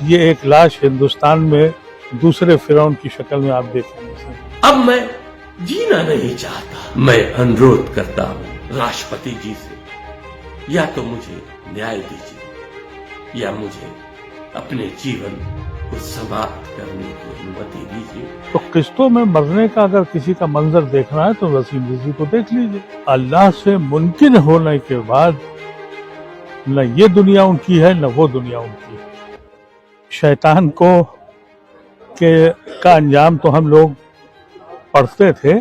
ये एक लाश हिंदुस्तान में दूसरे फिरौन की शक्ल में आप देखेंगे। अब मैं जीना नहीं चाहता। मैं अनुरोध करता हूँ राष्ट्रपति जी से, या तो मुझे न्याय दीजिए या मुझे अपने जीवन को समाप्त करने की अनुमति दीजिए। तो किस्तों में मरने का अगर किसी का मंजर देखना है तो वसीम रिजवी को देख लीजिए। अल्लाह से मुमकिन होने के बाद न ये दुनिया उनकी है न वो दुनिया उनकी है। शैतान को का अंजाम तो हम लोग पढ़ते थे,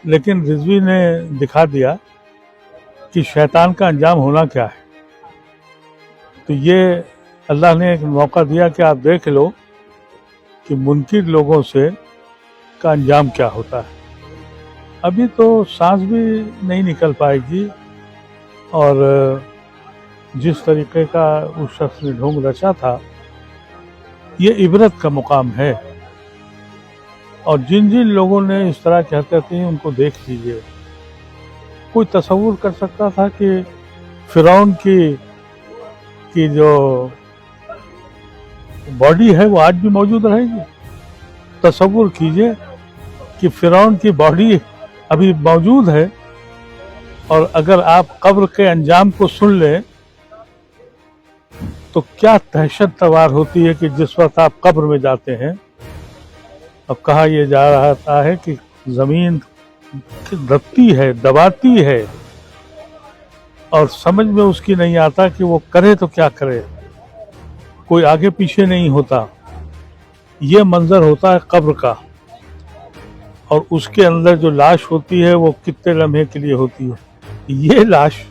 लेकिन रिजवी ने दिखा दिया कि शैतान का अंजाम होना क्या है। तो ये अल्लाह ने एक मौका दिया कि आप देख लो कि मुनकिर लोगों से का अंजाम क्या होता है। अभी तो सांस भी नहीं निकल पाएगी और जिस तरीके का उस शख्स ने ढोंग रचा था, ये इबरत का मुकाम है। और जिन जिन लोगों ने इस तरह की हरकत की उनको देख लीजिए। कोई तसव्वुर कर सकता था कि फिरौन की जो बॉडी है वो आज भी मौजूद रहेगी? तसव्वुर कीजिए कि फिरौन की बॉडी अभी मौजूद है, और अगर आप कब्र के अंजाम को सुन लें तो क्या दहशत तवार होती है कि जिस वक्त आप कब्र में जाते हैं। अब कहा यह जा रहा है कि जमीन दबती है, दबाती है, और समझ में उसकी नहीं आता कि वो करे तो क्या करे, कोई आगे पीछे नहीं होता। ये मंजर होता है कब्र का, और उसके अंदर जो लाश होती है वो कितने लम्हे के लिए होती है। ये लाश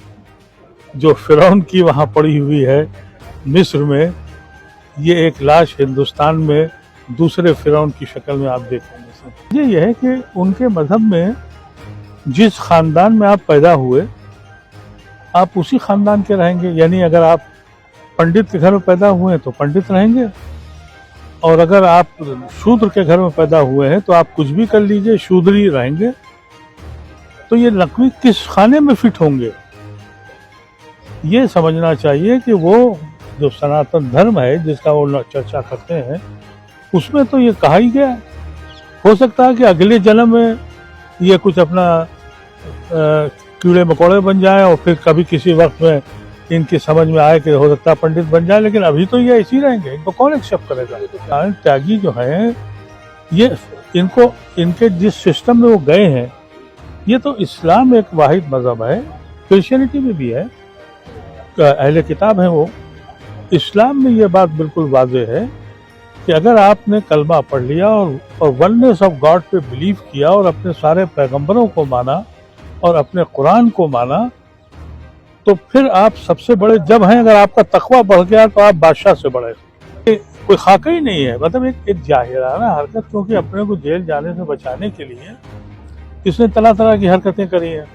जो फिरौन की वहाँ पड़ी हुई है मिस्र में, ये एक लाश हिंदुस्तान में दूसरे फिरौन की शक्ल में आप देखेंगे। ये है कि उनके मजहब में जिस खानदान में आप पैदा हुए आप उसी खानदान के रहेंगे। यानी अगर आप पंडित के घर में पैदा हुए हैं तो पंडित रहेंगे, और अगर आप शूद्र के घर में पैदा हुए हैं तो आप कुछ भी कर लीजिए, शूद्र ही रहेंगे। तो ये नकवी किस खाने में फिट होंगे, ये समझना चाहिए कि वो जो सनातन धर्म है जिसका वो चर्चा करते हैं उसमें तो ये कहा ही गया है। हो सकता है कि अगले जन्म में ये कुछ अपना कीड़े मकोड़े बन जाए और फिर कभी किसी वक्त में इनकी समझ में आए कि हो सकता है पंडित बन जाए, लेकिन अभी तो ये ऐसे ही रहेंगे। इनको कौन एक्सेप्ट करेगा? त्यागी जो हैं ये इनको इनके जिस सिस्टम में वो गए हैं, ये तो इस्लाम एक वाहिद मजहब है, क्रिश्चियनिटी में भी है, अहले किताब है वो। इस्लाम में ये बात बिल्कुल वाज़ेह है कि अगर आपने कलमा पढ़ लिया और वननेस ऑफ गॉड पे बिलीव किया और अपने सारे पैगंबरों को माना और अपने कुरान को माना, तो फिर आप सबसे बड़े जब हैं। अगर आपका तकवा बढ़ गया तो आप बादशाह से बड़े। कोई खाका ही नहीं है, मतलब एक जाहिराना हरकत, क्योंकि अपने को जेल जाने से बचाने के लिए इसने तरह तरह की हरकतें करी हैं।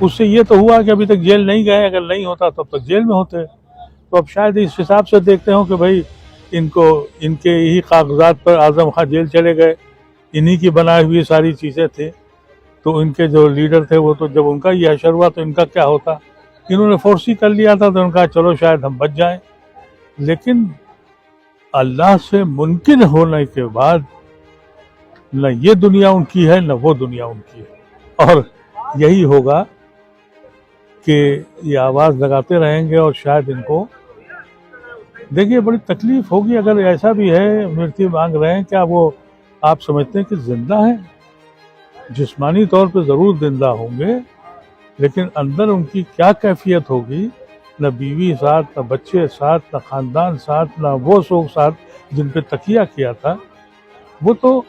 उससे ये तो हुआ कि अभी तक जेल नहीं गए, अगर नहीं होता तब तक जेल में होते। तो अब शायद इस हिसाब से देखते हो कि भाई इनको इनके यही कागजात पर आजम खां जेल चले गए, इन्हीं की बनाई हुई सारी चीज़ें थी। तो इनके जो लीडर थे वो तो जब उनका ये हशर हुआ तो इनका क्या होता, इन्होंने फोर्स ही कर लिया था, तो उनका चलो शायद हम बच जाएं। लेकिन अल्लाह से मुमकिन होने के बाद न ये दुनिया उनकी है न वो दुनिया उनकी है। और यही होगा कि ये आवाज़ लगाते रहेंगे और शायद इनको देखिए बड़ी तकलीफ होगी। अगर ऐसा भी है मृत्यु मांग रहे हैं, क्या वो आप समझते हैं कि जिंदा है? जिस्मानी तौर पे ज़रूर जिंदा होंगे, लेकिन अंदर उनकी क्या कैफियत होगी, न बीवी साथ, न बच्चे साथ, न ख़ानदान साथ, न वो लोग साथ जिन पे तकिया किया था। वो तो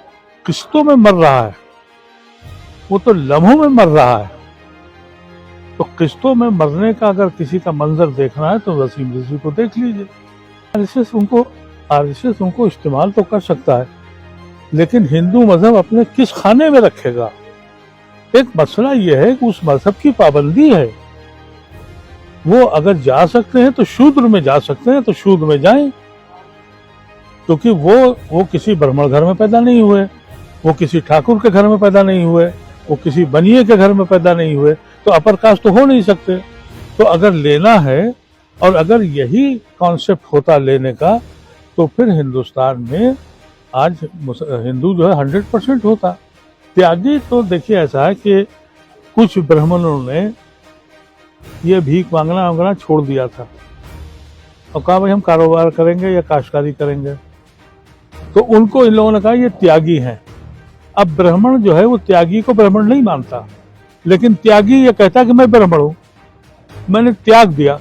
किस्तों में मर रहा है, वो तो लम्हों में मर रहा है। तो किस्तों में मरने का अगर किसी का मंजर देखना है तो वसीम रिजवी को देख लीजिए। आरएसएस उनको इस्तेमाल तो कर सकता है, लेकिन हिंदू मजहब अपने किस खाने में रखेगा? एक मसला यह है कि उस मजहब की पाबंदी है। वो अगर जा सकते हैं तो शूद्र में जा सकते हैं, तो शूद्र में जाएं, क्योंकि वो किसी ब्राह्मण घर में पैदा नहीं हुए, वो किसी ठाकुर के घर में पैदा नहीं हुए, वो किसी बनिए के घर में पैदा नहीं हुए, तो अपर कास्ट तो हो नहीं सकते। तो अगर लेना है और अगर यही कॉन्सेप्ट होता लेने का तो फिर हिंदुस्तान में आज हिंदू जो है 100% होता। त्यागी तो देखिए ऐसा है कि कुछ ब्राह्मणों ने ये भीख मांगना वांगना छोड़ दिया था और कहा भाई हम कारोबार करेंगे या काश्तकारी करेंगे, तो उनको इन लोगों ने कहा ये त्यागी हैं। अब ब्राह्मण जो है वो त्यागी को ब्राह्मण नहीं मानता, लेकिन त्यागी ये कहता है कि मैं ब्राह्मण हूं, मैंने त्याग दिया।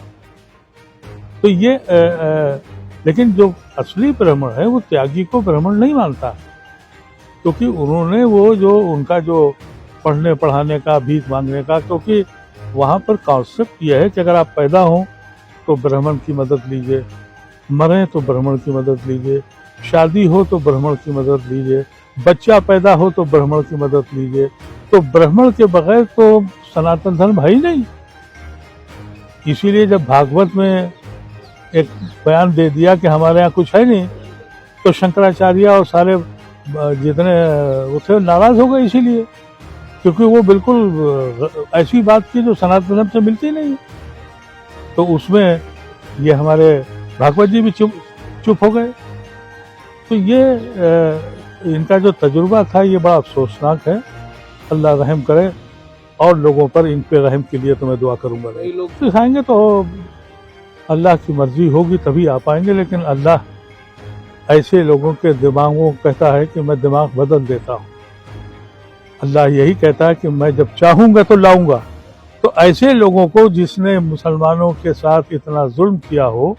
तो ये लेकिन जो असली ब्राह्मण है वो त्यागी को ब्राह्मण नहीं मानता, क्योंकि उन्होंने वो जो उनका जो पढ़ने पढ़ाने का, भीख मांगने का, क्योंकि वहाँ पर कॉन्सेप्ट यह है कि अगर आप पैदा हों तो ब्राह्मण की मदद लीजिए, मरें तो ब्राह्मण की मदद लीजिए, शादी हो तो ब्राह्मण की मदद लीजिए, बच्चा पैदा हो तो ब्राह्मण की मदद लीजिए। तो ब्राह्मण के बगैर तो सनातन धर्म है ही नहीं। इसीलिए जब भागवत में एक बयान दे दिया कि हमारे यहाँ कुछ है नहीं, तो शंकराचार्य और सारे जितने वो थे नाराज हो गए, इसीलिए क्योंकि वो बिल्कुल ऐसी बात की जो सनातन धर्म से मिलती नहीं। तो उसमें ये हमारे भागवत जी भी चुप हो गए। तो ये इनका जो तजुर्बा था ये बड़ा अफसोसनाक है। अल्लाह रहम करे और लोगों पर, इन पे रहम के लिए तो मैं दुआ करूंगा। कई लोग सिखाएंगे तो अल्लाह की मर्जी होगी तभी आ पाएंगे, लेकिन अल्लाह ऐसे लोगों के दिमागों को कहता है कि मैं दिमाग बदल देता हूँ। अल्लाह यही कहता है कि मैं जब चाहूंगा तो लाऊंगा। तो ऐसे लोगों को जिसने मुसलमानों के साथ इतना जुल्म किया हो,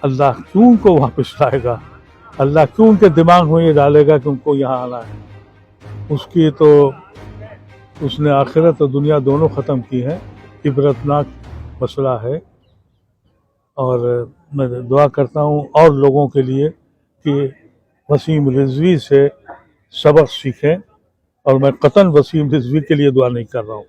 अल्लाह क्यों उनको वापस लाएगा? अल्लाह क्यों उनके दिमाग में ये डालेगा कि उनको यहाँ आना है? उसकी तो उसने आखिरत और दुनिया दोनों ख़त्म की है। इबरतनाक मसला है। और मैं दुआ करता हूँ और लोगों के लिए कि वसीम रिजवी से सबक सीखें, और मैं कतन वसीम रिजवी के लिए दुआ नहीं कर रहा हूँ।